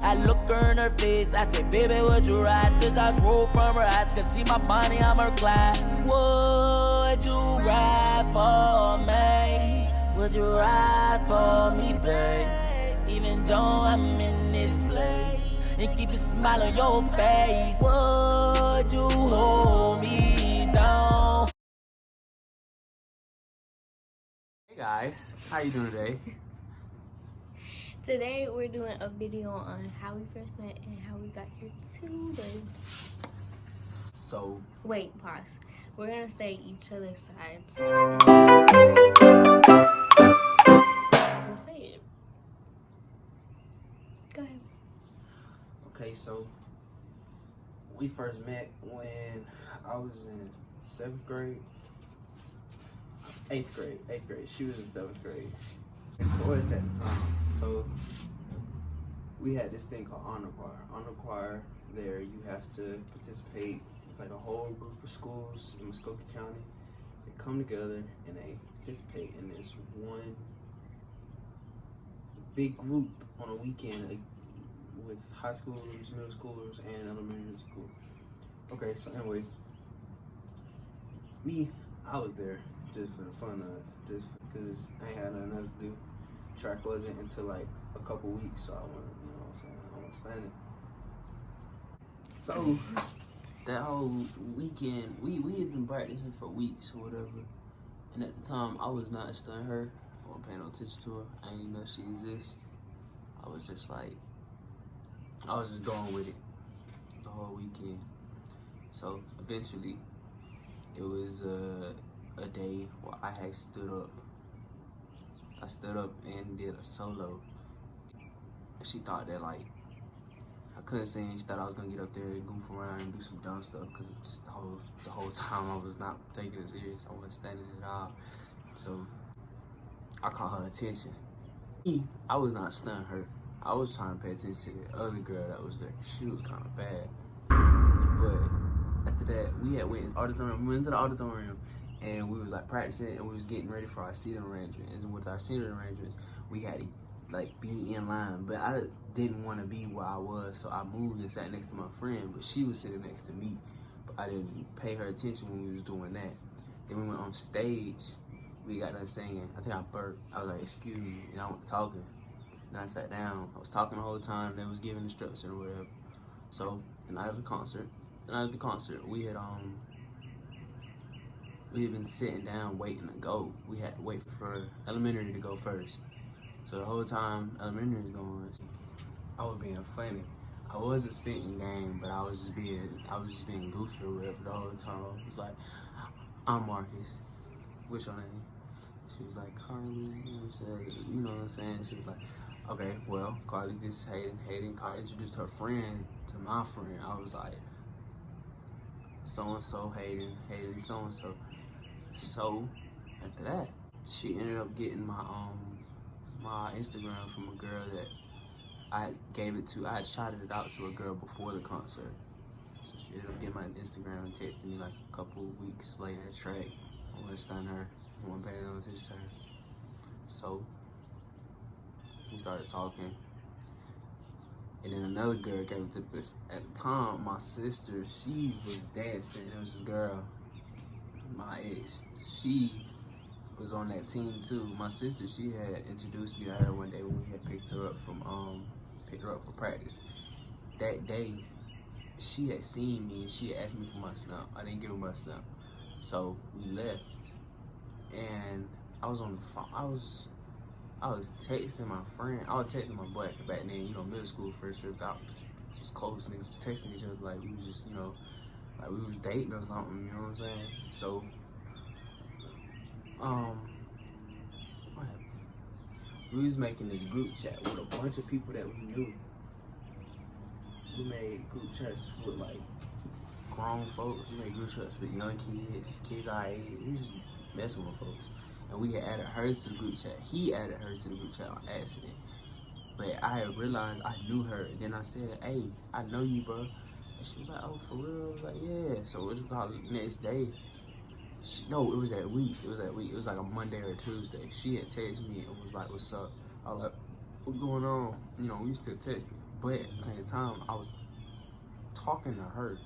I look her in her face, I said, baby, would you ride? Till just roll from her eyes, cause she my Bonnie, I'm her Clyde. Would you ride for me? Would you ride for me, babe? Even though I'm in this place, and keep a smile on your face. Would you hold me down? Hey guys, how you doing today? Today we're doing a video on how we first met and how we got here today. So, Wait, pause. We're gonna say each other's sides. We'll say it. Go ahead. okay, so we first met when I was in 7th grade. 8th grade. She was in 7th grade. Boys at the time. So we had this thing called honor choir. Honor choir, there you have to participate. It's like a whole group of schools in Muskogee County. They come together and they participate in this one big group on a weekend, like, with high schoolers, middle schoolers, and elementary school. Okay, so anyway, I was there just for the fun of it, just because I ain't had nothing else to do. Track wasn't until like a couple weeks, so I wanted, you know what I'm saying, I want to stand it. So that whole weekend, we had been practicing for weeks or whatever, and at the time I was not studying her. I wasn't paying no attention to her. I didn't even know she existed. I was just going with it the whole weekend. So eventually, it was a day where I had stood up. I stood up and did a solo. And she thought that, like, I couldn't sing. She thought I was gonna get up there and goof around and do some dumb stuff, because the whole time I was not taking it serious. I wasn't standing at all. So I caught her attention. I was not stunning her. I was trying to pay attention to the other girl that was there. She was kind of bad. But after that, we had went into the auditorium, and we was like practicing, and we was getting ready for our seating arrangements. And with our seating arrangements, we had to like be in line, but I didn't want to be where I was, so I moved and sat next to my friend, but she was sitting next to me. But I didn't pay her attention when we was doing that. Then we went on stage. We got done singing. I think I burped. I was like, excuse me, and I went talking. And I sat down. I was talking the whole time. They was giving instructions or whatever. So the night of the concert, we had been sitting down waiting to go. We had to wait for elementary to go first. So the whole time elementary is going, I was being funny. I wasn't spitting game, but I was just being goofy or whatever the whole time. I was like, I'm Marcus. What's your name? She was like, Carly. You know what I'm saying? She was like, okay, well, Carly, this is Hayden. Carly introduced her friend to my friend. I was like, so-and-so, Hayden, so-and-so. So, after that, she ended up getting my Instagram from a girl that I had shouted it out to a girl before the concert. So she ended up getting my Instagram and texted me like a couple of weeks later at track. I wasn't studying her. I wasn't paying no attention to her. So we started talking. And then another girl came to this. At the time, my sister, she was dancing. It was this girl, my ex. She was on that team too. My sister, she had introduced me to her one day when we had picked her up for practice. That day, she had seen me and she had asked me for my snap. I didn't give her my snap. So we left. And I was on the phone. I was texting my friend. I was texting my boy back then, you know, middle school, first year. It was close. Niggas was texting each other like we was just, you know, like we was dating or something, you know what I'm saying? So, what happened? We was making this group chat with a bunch of people that we knew. We made group chats with like grown folks. We made group chats with young kids our age. We was just messing with folks. And we had added her to the group chat. He added her to the group chat on accident. But I had realized I knew her. And then I said, hey, I know you, bro. And she was like, oh, for real? I was like, yeah. So what you call it, the next day? No, it was that week. It was like a Monday or a Tuesday. She had texted me and was like, what's up? I was like, what's going on? You know, we still texting. But at the same time, I was talking to her.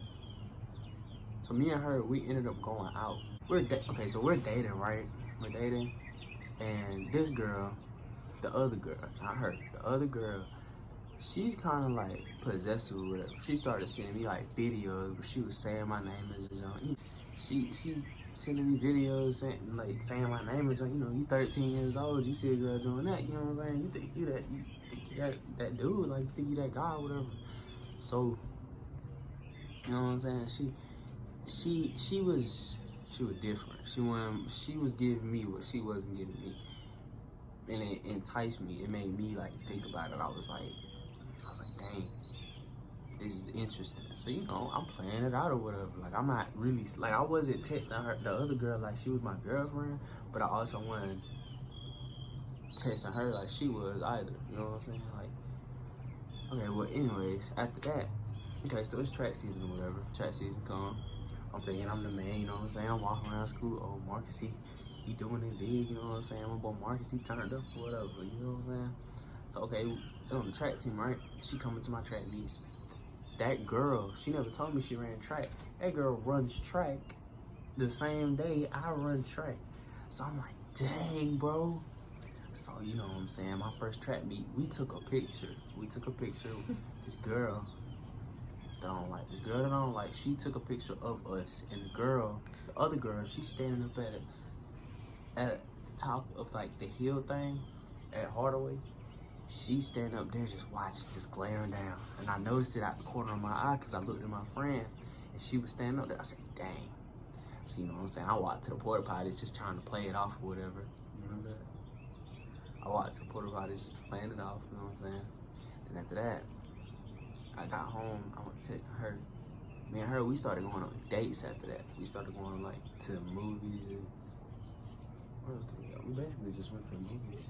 So me and her, we ended up going out. Okay, so we're dating, right? We're dating, and this girl, the other girl, not her, the other girl, she's kind of like possessive or whatever. She started sending me like videos where she was saying my name is John. She's sending me videos saying my name is John. You know, you 13 years old, you see a girl doing that. You know what I'm saying? You think you that dude, like you think you that guy, or whatever. So, you know what I'm saying? She was different. She was giving me what she wasn't giving me, and it enticed me. It made me like think about it. I was like, dang, this is interesting. So you know, I'm playing it out or whatever. Like I'm not really like I wasn't texting her, the other girl, like she was my girlfriend, but I also wasn't texting her like she was either. You know what I'm saying? Like, okay, well, anyways, after that, okay, so it's track season or whatever. Track season come. I'm thinking I'm the man, you know what I'm saying? I'm walking around school, oh, Marcus, he doing it big, you know what I'm saying? My boy Marcus, he turned up or whatever, you know what I'm saying? So, okay, on the track team, right? She coming to my track meets. That girl, she never told me she ran track. That girl runs track the same day I run track. So I'm like, dang, bro. So, you know what I'm saying? My first track meet, we took a picture. This girl that I don't like. This girl that I don't like, she took a picture of us, and the other girl, she's standing up at the top of like the hill thing at Hardaway. She's standing up there just watching, just glaring down. And I noticed it out the corner of my eye because I looked at my friend, and she was standing up there. I said, dang. So you know what I'm saying? I walked to the porta potties just trying to play it off or whatever. You know that? I walked to the porta potties just playing it off, you know what I'm saying? Then after that, I got home, I went texting her. Me and her, we started going on dates after that. We started going like to the movies and what else did we go? We basically just went to the movies.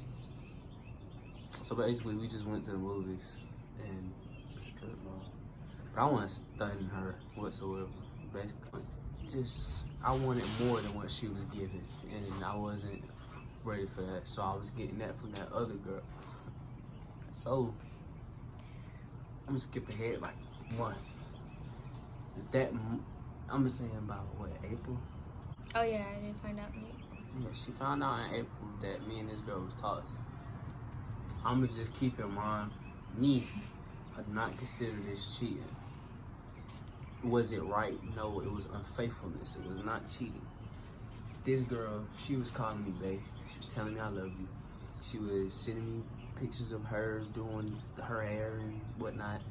So basically we just went to the movies and strip mall. But I wasn't stunning her whatsoever. Basically, just I wanted more than what she was giving, and I wasn't ready for that. So I was getting that from that other girl. So I'm gonna skip ahead like a month. I'm gonna say about what, April? Oh yeah, I didn't find out in April. Yeah, she found out in April that me and this girl was talking. I'm gonna just keep in mind, I do not consider this cheating. Was it right? No, it was unfaithfulness. It was not cheating. This girl, she was calling me babe. She was telling me I love you. She was sending me pictures of her doing her hair and whatnot.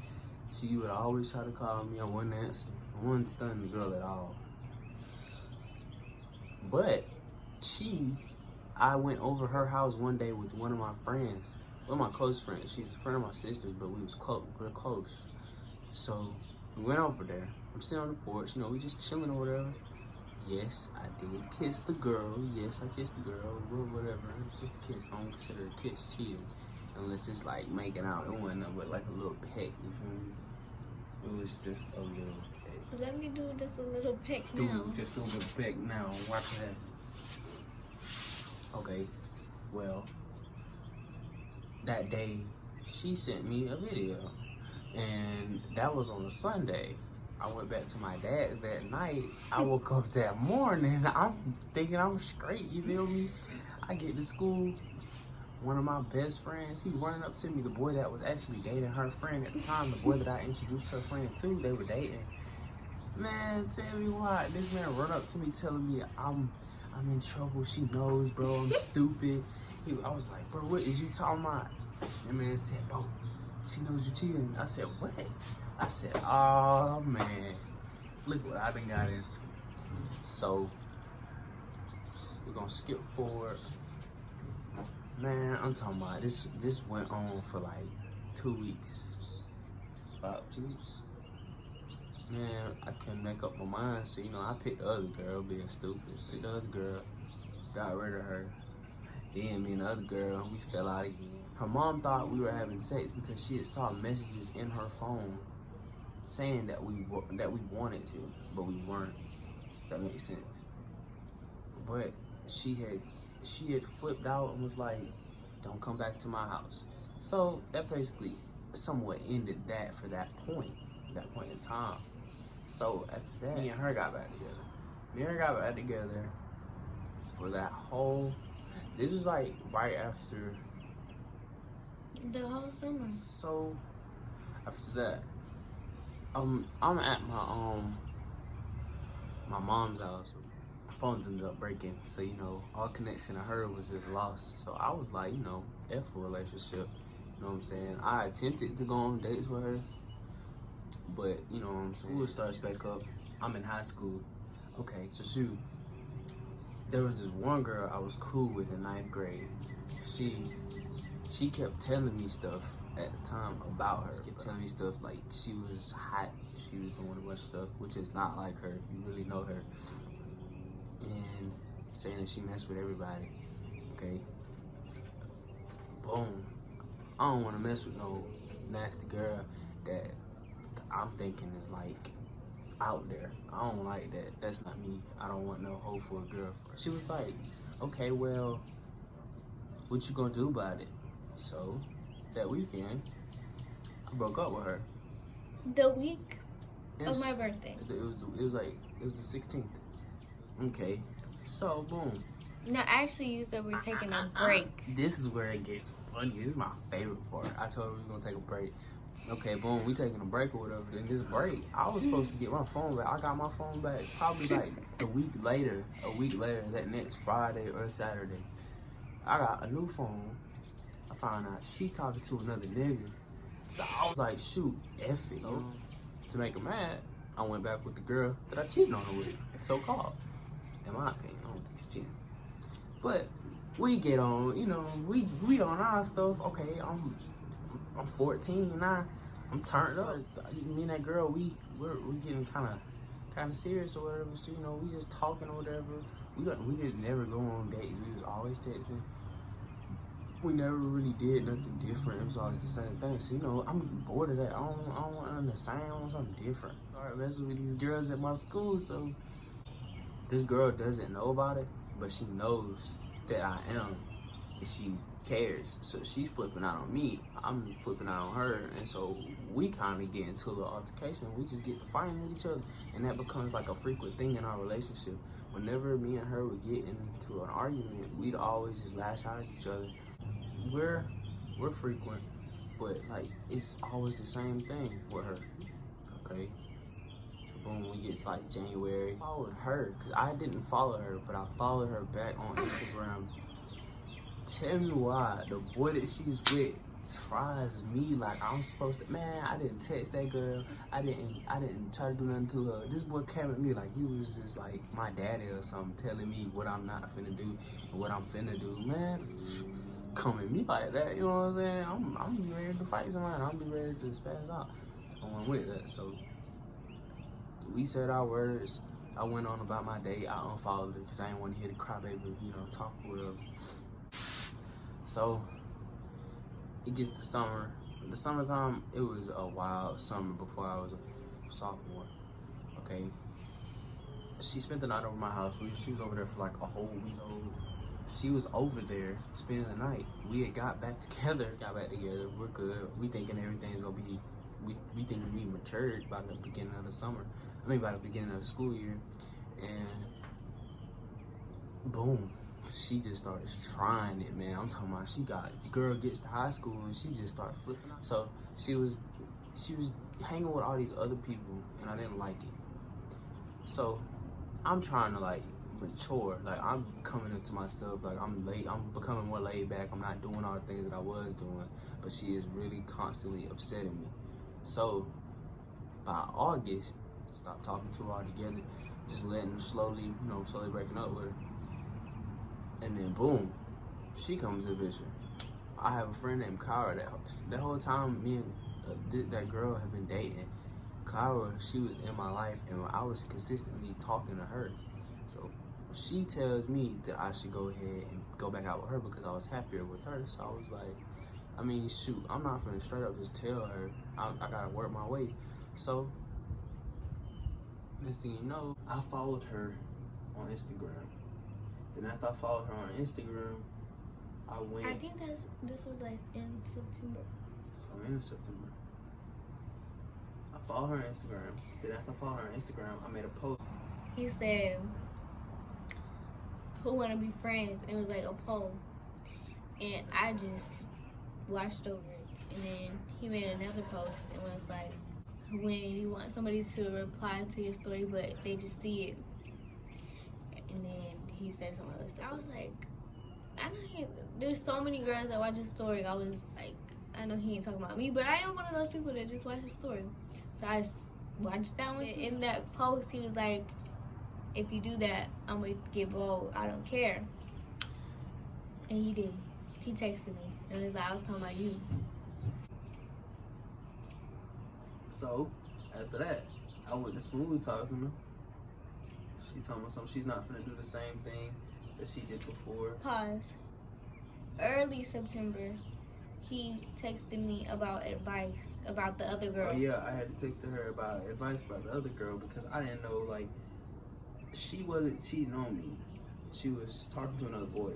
She would always try to call me. I wouldn't answer. I wasn't stunning the girl at all. But I went over her house one day with one of my friends, one of my close friends. She's a friend of my sister's, but we was real close. So we went over there. I'm sitting on the porch, you know, we just chilling or whatever. Yes, I did kiss the girl. Yes, I kissed the girl, whatever. It's just a kiss. I don't consider a kiss cheating unless it's like making out. It wasn't nothing but like a little peck, you feel me? It was just a little peck. Let me do just a little peck now. Just a little peck now. Watch what happens. Okay, well, that day she sent me a video, and that was on a Sunday. I went back to my dad's that night. I woke up that morning. I'm thinking I'm straight, you feel me? I get to school. One of my best friends, he running up to me, the boy that was actually dating her friend at the time, the boy that I introduced her friend to, they were dating. Man, tell me why. This man run up to me telling me I'm in trouble. She knows, bro, I'm stupid. I was like, bro, what is you talking about? That man said, bro, she knows you cheating. I said, what? I said, oh man, look what I done got into. So, we're gonna skip forward. Man, I'm talking about this went on for like 2 weeks. Just about 2 weeks. Man, I couldn't make up my mind, so you know, I picked the other girl, being stupid. Picked the other girl, got rid of her. Then me and the other girl, we fell out again. Her mom thought we were having sex because she had saw messages in her phone saying that we wanted to, but we weren't. If that makes sense. But she had flipped out and was like, "Don't come back to my house." So that basically somewhat ended that for that point in time. So after that, me and her got back together for that whole, this was like right after The whole summer. So after that, I'm at my mom's house. My phones ended up breaking, so all connection to her was just lost. So I was like, F a relationship. You know what I'm saying? I attempted to go on dates with her, but you know what I'm saying? School starts back up. I'm in high school. Okay, so shoot. There was this one girl I was cool with in 9th grade. She kept telling me stuff at the time about her. She kept telling me stuff like she was hot, she was doing a bunch of stuff, which is not like her, if you really know her. And saying that she messed with everybody, okay? Boom. I don't want to mess with no nasty girl that I'm thinking is like out there. I don't like that. That's not me. I don't want no hoe for a girlfriend. She was like, okay, well, what you gonna do about it? So that weekend, I broke up with her. The week of my birthday. It was the 16th. Okay, so boom. No, actually, you said we're taking a break. This is where it gets funny. This is my favorite part. I told her we were gonna take a break. Okay, boom, we taking a break or whatever. Then this break, I was supposed to get my phone back. I got my phone back probably like a week later, that next Friday or Saturday. I got a new phone. I found out she talking to another nigga. So I was like, shoot, F it. So, to make her mad, I went back with the girl that I cheated on her with, so-called. In my opinion, I don't think she's cheating. But we get on, we on our stuff. Okay, I'm 14 now. I'm turned up. Me and that girl, we're getting kind of serious or whatever. So we just talking or whatever. We didn't never go on dates. We was always texting. We never really did nothing different. It was always the same thing. So I'm bored of that. I don't want nothing the same. I want something different. I started messing with these girls at my school. So this girl doesn't know about it, but she knows that I am, and she cares. So she's flipping out on me, I'm flipping out on her, and so we kind of get into a little altercation. We just get to fighting with each other, and that becomes like a frequent thing in our relationship. Whenever me and her would get into an argument, we'd always just lash out at each other. We're frequent, but like it's always the same thing with her. Okay, so boom, we get to like January. I followed her because I didn't follow her, but I followed her back on Instagram. Tell me why the boy that she's with tries me like I'm supposed to. Man, I didn't text that girl. I didn't try to do nothing to her. This boy came at me like he was just like my daddy or something, telling me what I'm not finna do and what I'm finna do. Man, come at me like that, you know what I'm saying? I'm be ready to fight somebody. I'm be ready to spaz out. I went with that. So we said our words. I went on about my day. I unfollowed her because I didn't want to hear the crybaby, talk with her. So it gets to summer. The summertime, it was a wild summer before I was a sophomore. Okay. She spent the night over my house. She was over there for like a whole week. So she was over there spending the night. We had got back together. We're good. We thinking everything's gonna be. We thinking we matured by the beginning of the summer. By the beginning of the school year, and boom. She just starts trying it, man. I'm talking about the girl gets to high school and she just starts flipping out. So she was hanging with all these other people and I didn't like it. So I'm trying to like mature. Like I'm coming into myself. Like I'm becoming more laid back. I'm not doing all the things that I was doing. But she is really constantly upsetting me. So by August, stopped talking to her altogether. Just letting her slowly breaking up with her. And then boom, she comes to the picture. I have a friend named Kyra that whole time me and that girl have been dating. Kyra, she was in my life and I was consistently talking to her. So she tells me that I should go ahead and go back out with her because I was happier with her. So I was like, shoot, I'm not gonna straight up just tell her. I gotta work my way. So next thing you know, I followed her on Instagram. Then after I followed her on Instagram, I went. I think that this was like in September. I'm in September. I follow her on Instagram. Then after I follow her on Instagram, I made a post. He said, "Who wanna be friends?" It was like a poll, and I just watched over it. And then he made another post and was like, "When you want somebody to reply to your story, but they just see it." And then he said some other stuff. I was like, I know there's so many girls that watch his story. I was like, I know he ain't talking about me, but I am one of those people that just watch his story. So I watched that one. In that post, he was like, "If you do that, I'm gonna get bold. I don't care." And he did. He texted me, and it was like, I was talking about you. So after that, I went to Smooth talking to her. She told me something. She's not finna do the same thing that she did before. Pause. Early September, he texted me about advice about the other girl. Oh yeah, I had to text her about advice about the other girl because I didn't know, like, she wasn't cheating on me. She was talking to another boy.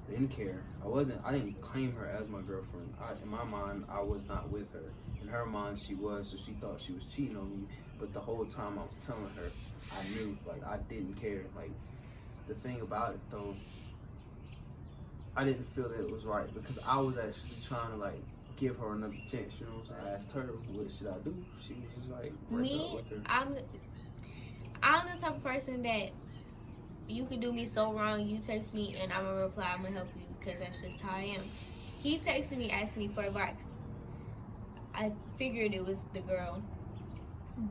I didn't care. I didn't claim her as my girlfriend. In my mind, I was not with her. In her mind, she was, so she thought she was cheating on me. But the whole time I was telling her, I knew, like, I didn't care. Like, the thing about it, though, I didn't feel that it was right because I was actually trying to, like, give her another chance, you know what I'm saying? I asked her, what should I do? She was just like, break up with her. I'm the type of person that you could do me so wrong, you text me and I'm gonna reply, I'm gonna help you because that's just how I am. He texted me, asking me for advice. I figured it was the girl,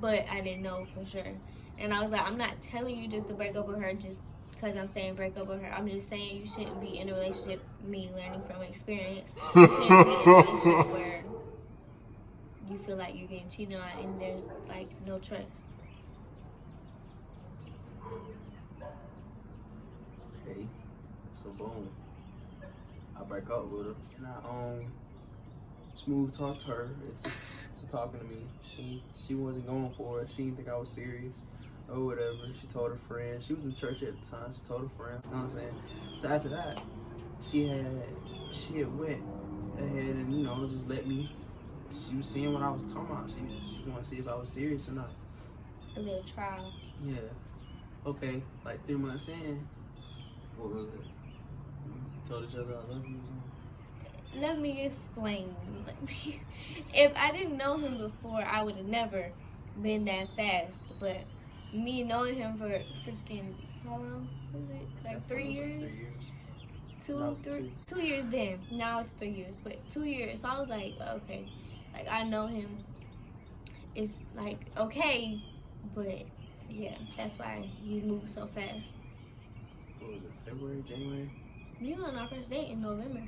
but I didn't know for sure. And I was like, I'm not telling you just to break up with her just because I'm saying break up with her. I'm just saying you shouldn't be in a relationship, me learning from experience. You shouldn't be in a relationship where you feel like you're getting cheated on and there's like no trust. Okay, so boom, I break up with her, and I Smooth talked her into talking to me. She wasn't going for it. She didn't think I was serious or whatever. She told her friend. She was in church at the time. She told her friend. You know what I'm saying? So after that, she had went ahead and, you know, just let me. She was seeing what I was talking about. She wanted to see if I was serious or not. A little trial. Yeah. Okay. Like 3 months in. What was it? Told each other I love you or something? Let me explain. If I didn't know him before, I would have never been that fast. But me knowing him for freaking, how long was it? Like 3 years? 3 years. 2 years then. Now it's 3 years. But 2 years. So I was like, okay. Like, I know him. It's like, okay. But, yeah, that's why you move so fast. What was it? February? January? We went on our first date in November.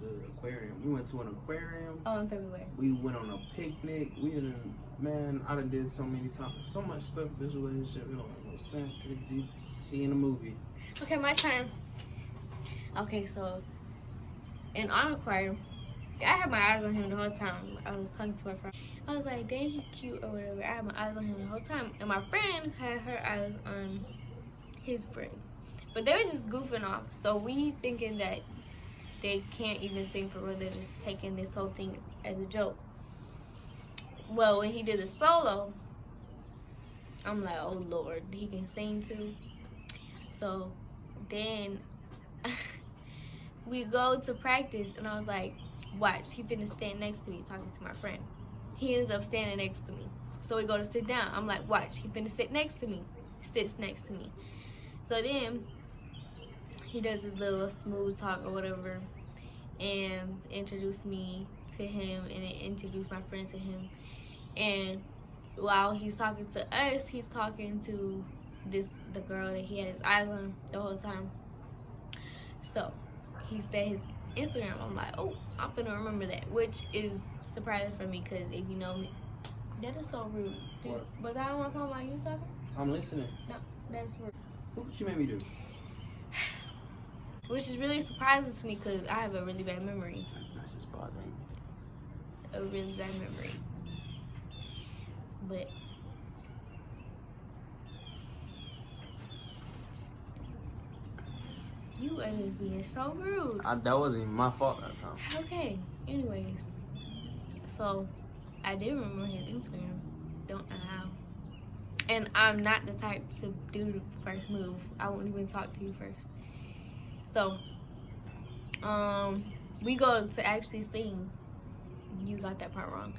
The aquarium. We went to an aquarium. Oh, in February. We went on a picnic. We didn't, man, I done did so many times. So much stuff in this relationship. It don't make no sense. You see in a movie. Okay, my turn. Okay, so in on aquarium, I had my eyes on him the whole time. I was talking to my friend. I was like, dang, he cute or whatever. I had my eyes on him the whole time. And my friend had her eyes on his friend. But they were just goofing off. So we thinking that they can't even sing for real. They're just taking this whole thing as a joke. Well, when he did the solo, I'm like, oh Lord, he can sing too. So then we go to practice and I was like, watch, he finna stand next to me talking to my friend. He ends up standing next to me. So we go to sit down. I'm like, watch, he finna sit next to me. Sits next to me. So then he does his little smooth talk or whatever and introduced me to him and introduced my friend to him. And while he's talking to us, he's talking to the girl that he had his eyes on the whole time. So he said his Instagram. I'm like, oh, I'm gonna remember that, which is surprising for me because if you know me, that is so rude. What? Was I on my phone while you was talking? I'm listening. No, that's rude. What could you make me do? Which is really surprising to me because I have a really bad memory. This is bothering me. A really bad memory. But You are just being so rude. That wasn't even my fault that time. Okay. Anyways, so I did remember his Instagram. Don't know how. And I'm not the type to do the first move. I won't even talk to you first. So, we go to actually sing. You got that part wrong.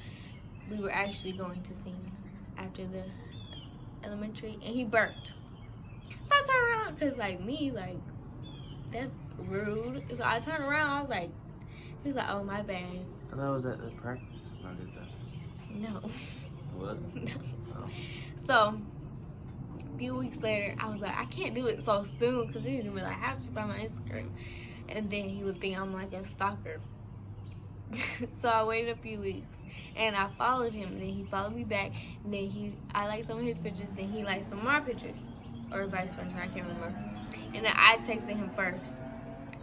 We were actually going to sing after the elementary, and he burped. So I turned around, cause like me, like that's rude. So I turned around. I was like, he's like, oh my bad. I thought it was at the practice when I did that. No. What? No. Oh. So, a few weeks later, I was like, I can't do it so soon because he's gonna be like, how did you find my Instagram? And then he would think I'm like a stalker. So I waited a few weeks and I followed him, and then he followed me back, and then I liked some of his pictures, then he liked some of my pictures, or vice versa, I can't remember. And then I texted him first.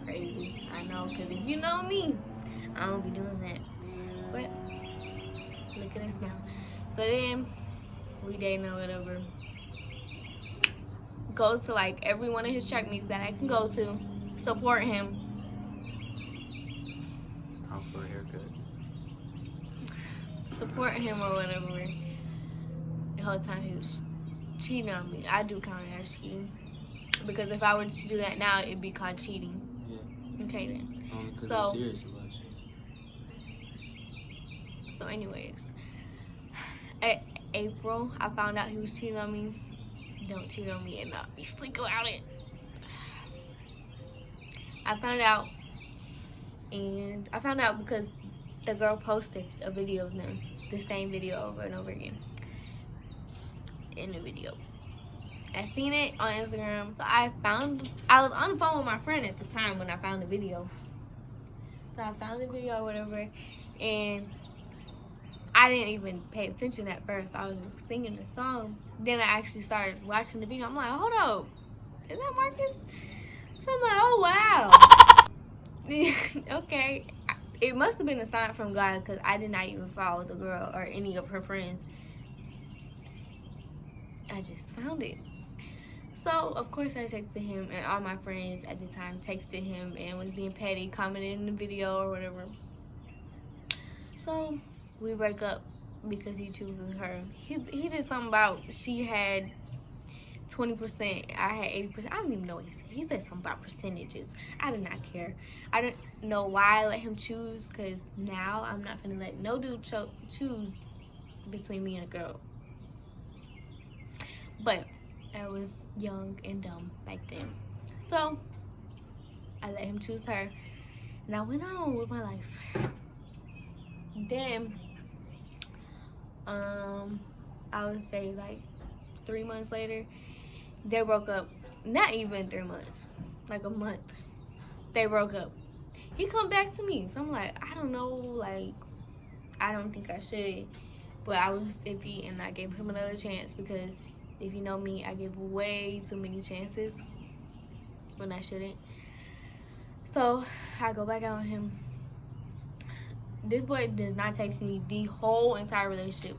Crazy, I know, because if you know me, I don't be doing that. But look at us now. So then we dating or whatever. Go to like every one of his track meets that I can go to, support him. It's time for a haircut. Support him or whatever. The whole time he was cheating on me. I do count it as cheating, because if I were to do that now, it'd be called cheating. Yeah. Okay then. Only because So- I'm serious about you. So anyways, at April, I found out he was cheating on me. Don't cheat on me and not be slick about it. I found out, and I found out because the girl posted a video of them, the same video over and over again in the video. I seen it on Instagram, so I was on the phone with my friend at the time when I found the video. So I found the video or whatever, and I didn't even pay attention at first. I was just singing the song. Then I actually started watching the video. I'm like, hold up, is that Marcus? So I'm like, oh wow. Okay, it must have been a sign from God, because I did not even follow the girl or any of her friends. I just found it. So of course I texted him, and all my friends at the time texted him and was being petty, commented in the video or whatever. So we break up because he chooses her. He did something about she had 20%, I had 80%. I don't even know what he said. He said something about percentages. I did not care. I didn't know why I let him choose, because now I'm not gonna let no dude choose between me and a girl. But I was young and dumb back then. So I let him choose her, and I went on with my life. Then I would say like 3 months later, they broke up. Not even 3 months, like a month. They broke up. He come back to me, so I'm like, I don't know, like I don't think I should, but I was iffy, and I gave him another chance, because if you know me, I give way too many chances when I shouldn't. So I go back out on him. This boy does not text me the whole entire relationship.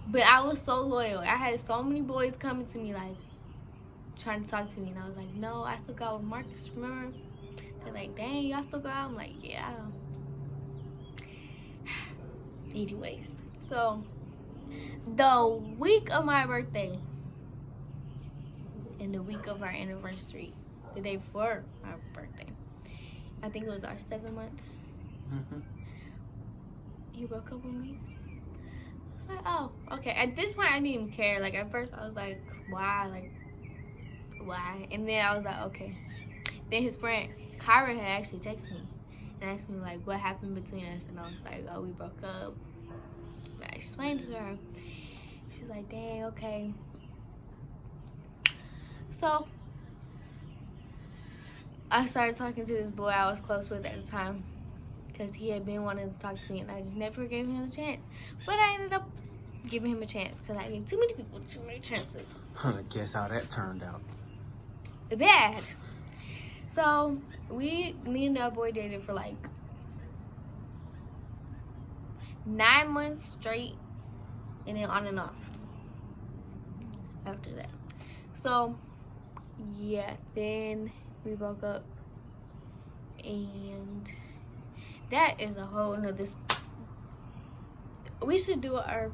But I was so loyal. I had so many boys coming to me, like, trying to talk to me. And I was like, no, I still go out with Marcus, remember? They're like, dang, y'all still go out? I'm like, yeah. Anyways, so the week of my birthday and the week of our anniversary, the day before my birthday, I think it was our 7th month, he broke up with me. I was like, oh, okay. At this point, I didn't even care. Like, at first, I was like, why? Like, why? And then I was like, okay. Then his friend, Kyra, had actually texted me and asked me, like, what happened between us? And I was like, oh, we broke up. And I explained to her. She's like, dang, okay. So I started talking to this boy I was close with at the time, because he had been wanting to talk to me, and I just never gave him a chance. But I ended up giving him a chance, because I gave too many people too many chances. Guess how that turned out. Bad. So me and that boy dated for like 9 months straight, and then on and off after that. So yeah, then we broke up, and that is a whole nother. We should do our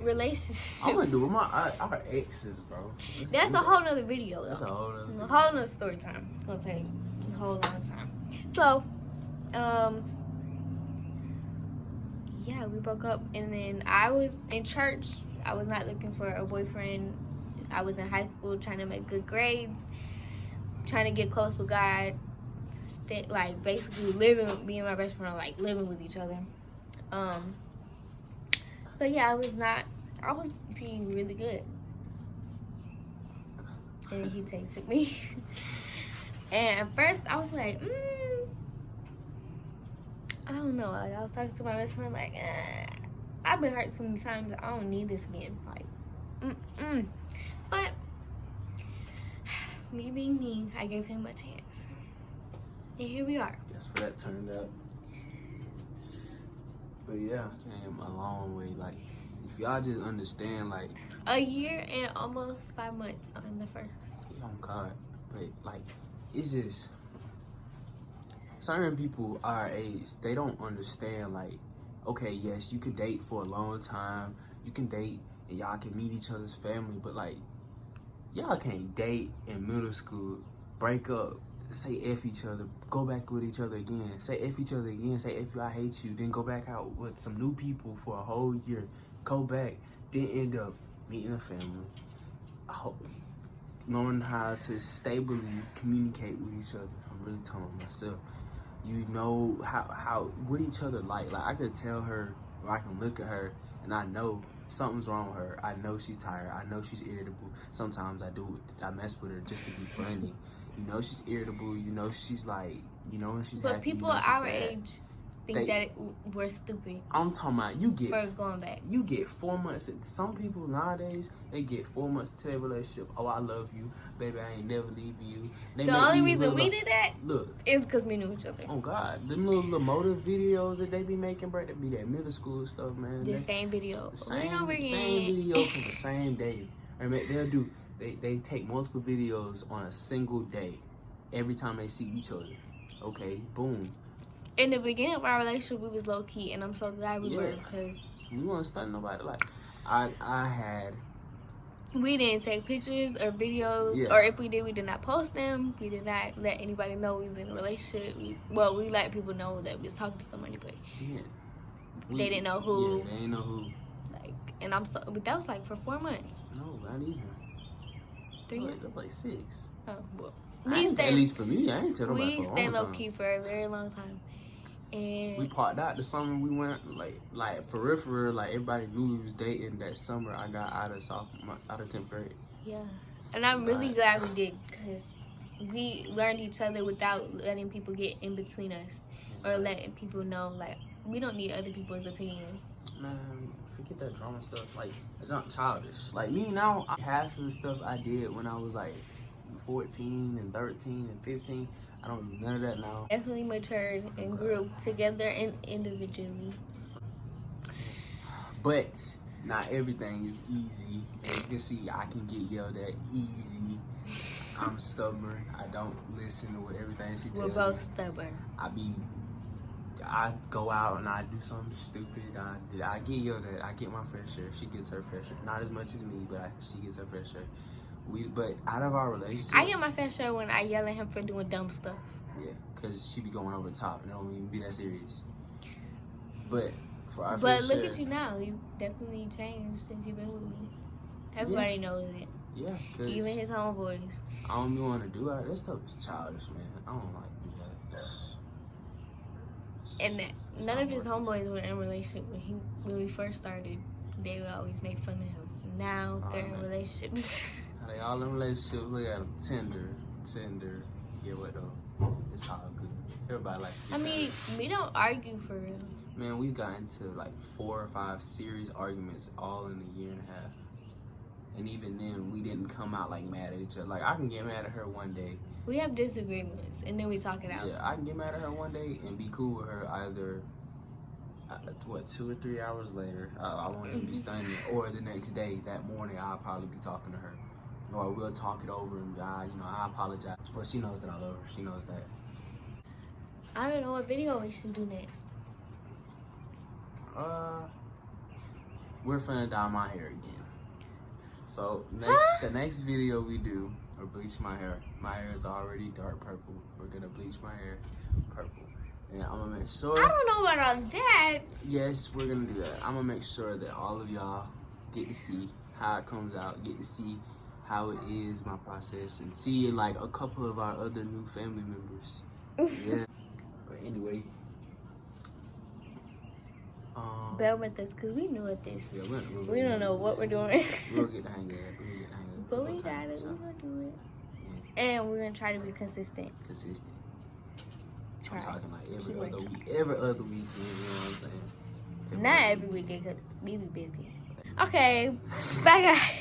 relationship. I'm gonna do it with our exes, bro. That's a whole nother video, though. That's a whole nother video. A whole nother story time. It's gonna take a whole long time. So, yeah, we broke up, and then I was in church. I was not looking for a boyfriend. I was in high school trying to make good grades, trying to get close with God, like basically living. Me and my best friend are like living with each other. So yeah, I was being really good. And he texted me. And at first I was like, I don't know. Like, I was talking to my best friend like, I've been hurt so many times. I don't need this again. Like, But me being me, I gave him a chance. And here we are. That's what that turned out. But yeah, came a long way. Like, if y'all just understand, like, a year and almost 5 months on the first. Oh God, but like, it's just certain people our age, they don't understand. Like, okay, yes, you can date for a long time, you can date and y'all can meet each other's family, but like, y'all can't date in middle school, break up, say F each other, go back with each other again, say F each other again, say F you, I hate you, then go back out with some new people for a whole year, go back, then end up meeting a family, knowing how to stably communicate with each other. I'm really telling myself, you know how what each other like I could tell her, or I can look at her and I know something's wrong with her. I know she's tired, I know she's irritable. Sometimes I mess with her just to be funny. You know she's irritable, you know she's like, you know when she's but happy, people you know she's our sad. age think that we're stupid I'm talking about for going back. You get 4 months. Some people nowadays, they get 4 months to their relationship. Oh, I love you, baby, I ain't never leaving you. The only reason we did that is because we knew each other. Oh God, them little motive videos that they be making, bro, that be that middle school stuff, man. The same video. Same video for the same day. I mean, they'll do. They take multiple videos on a single day, every time they see each other. Okay, boom. In the beginning of our relationship, we was low key, and I'm so glad we were, because we weren't stunning nobody. Like, we didn't take pictures or videos, or if we did not post them. We did not let anybody know we was in a relationship. We let people know that we was talking to somebody, but they didn't know who. Yeah, they didn't know who. Like, and but that was like for 4 months. No, not even. 3 months? Like 6. Oh, well. At least for me, I ain't tell nobody for a long time. We stayed low key for a very long time. And we parked out the summer we went, like for real, like everybody knew we was dating that summer. I got out of 10th grade. Yeah, and I'm really glad we did, because we learned each other without letting people get in between us, or letting people know, like, we don't need other people's opinion. Man, forget that drama stuff. Like, it's not childish. Like me now, half of the stuff I did when I was like 14 and 13 and 15. I don't do none of that now. Definitely matured and grew together and individually. But not everything is easy. As you can see, I can get yelled at easy. I'm stubborn. I don't listen to what everything she tells me. We're both stubborn. I go out and I do something stupid. I get yelled at. I get my fair share. She gets her fair share. Not as much as me, but she gets her fair share. But out of our relationship, I get my fair share when I yell at him for doing dumb stuff. Yeah, because she be going over the top and it don't even be that serious. But for our But fair look share, at you now. You definitely changed since you've been with me. Everybody knows it. Yeah, because even his homeboys. I don't be want to do that. That stuff is childish, man. I don't like to do that. And none of his homeboys were in a relationship when we first started. They would always make fun of him. Now they're in relationships. They all in relationships. Look at them. Tinder. Yeah, what though? It's all good. Everybody likes to be we don't argue for real. Man, we've gotten into like 4 or 5 serious arguments all in a year and a half. And even then, we didn't come out like mad at each other. Like, I can get mad at her one day. We have disagreements, and then we talk it out. Yeah, I can get mad at her one day and be cool with her either, 2 or 3 hours later, I won't even be stunning, or the next day, that morning, I'll probably be talking to her. or we'll talk it over and I apologize. Well, she knows that I love her. She knows that. I don't know what video we should do next. We're finna dye my hair again. So the next video we do, or bleach my hair. My hair is already dark purple. We're gonna bleach my hair purple, and I'm gonna make sure. I don't know about all that. Yes, we're gonna do that. I'm gonna make sure that all of y'all get to see how it comes out, get to see how it is, my process, and see like a couple of our other new family members. Yeah. But anyway. Bear with us, cause we new at this. Yeah, We don't know what we're doing. We'll get the hang of it. But we got it. We're gonna do it. Yeah. And we're gonna try to be consistent. Consistent. Try. I'm talking like Keep every other working. week, every other weekend. You know what I'm saying? Not every weekend, cause we be busy. Okay, bye guys.